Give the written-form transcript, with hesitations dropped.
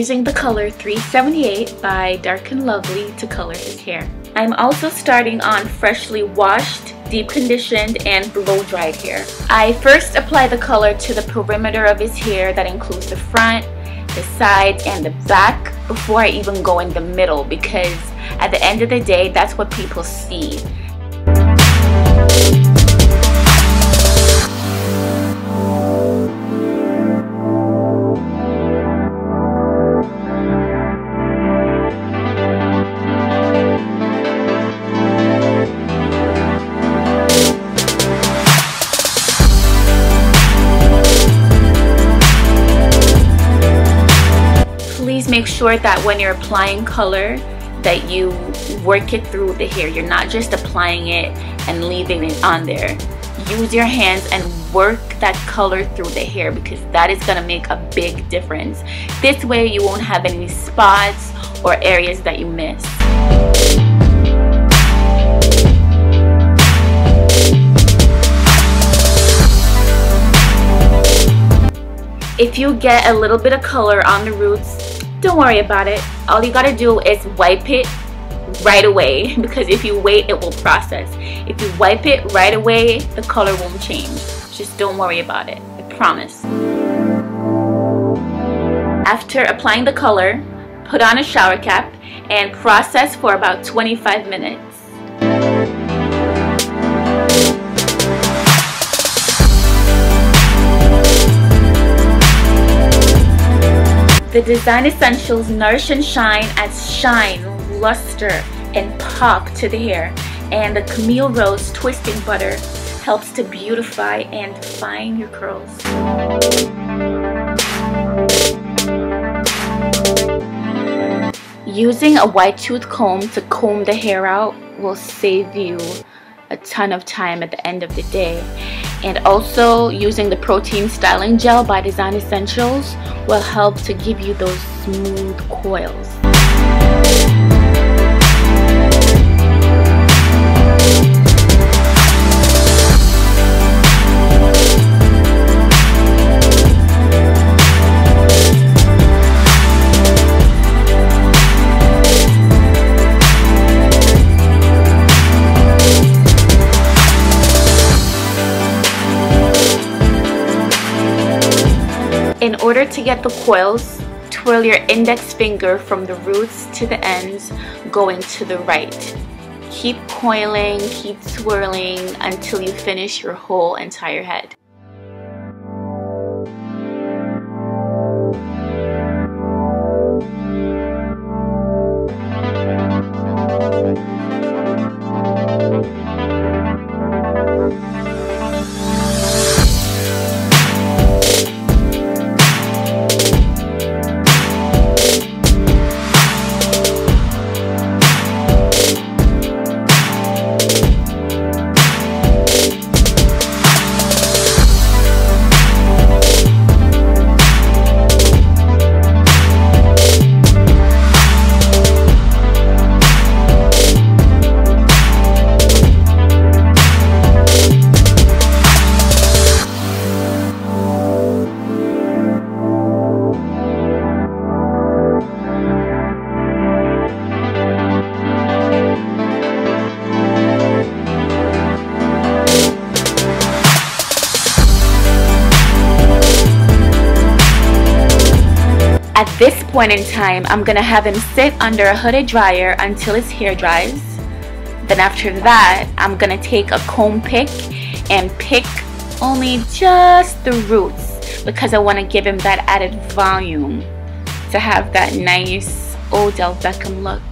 using the color 378 by Dark and Lovely to color his hair. I'm also starting on freshly washed, deep conditioned, and blow dried hair. I first apply the color to the perimeter of his hair, that includes the front, the sides, and the back, before I even go in the middle, because at the end of the day, that's what people see. Please make sure that when you're applying color that you work it through the hair. You're not just applying it and leaving it on there. Use your hands and work that color through the hair, because that is going to make a big difference. This way you won't have any spots or areas that you miss. If you get a little bit of color on the roots, don't worry about it. All you gotta do is wipe it right away, because if you wait, it will process. If you wipe it right away, the color won't change. Just don't worry about it, I promise. After applying the color, put on a shower cap and process for about 25 minutes. The Design Essentials Nourish and Shine adds shine, luster, and pop to the hair, and the Camille Rose Twisting Butter helps to beautify and define your curls. Using a wide tooth comb to comb the hair out will save you a ton of time at the end of the day. And also using the Protein Styling Gel by Design Essentials will help to give you those smooth coils. In order to get the coils, twirl your index finger from the roots to the ends, going to the right. Keep coiling, keep swirling until you finish your whole entire head. At this point in time, I'm gonna have him sit under a hooded dryer until his hair dries. Then after that, I'm gonna take a comb pick and pick only just the roots, because I want to give him that added volume to have that nice Odell Beckham look.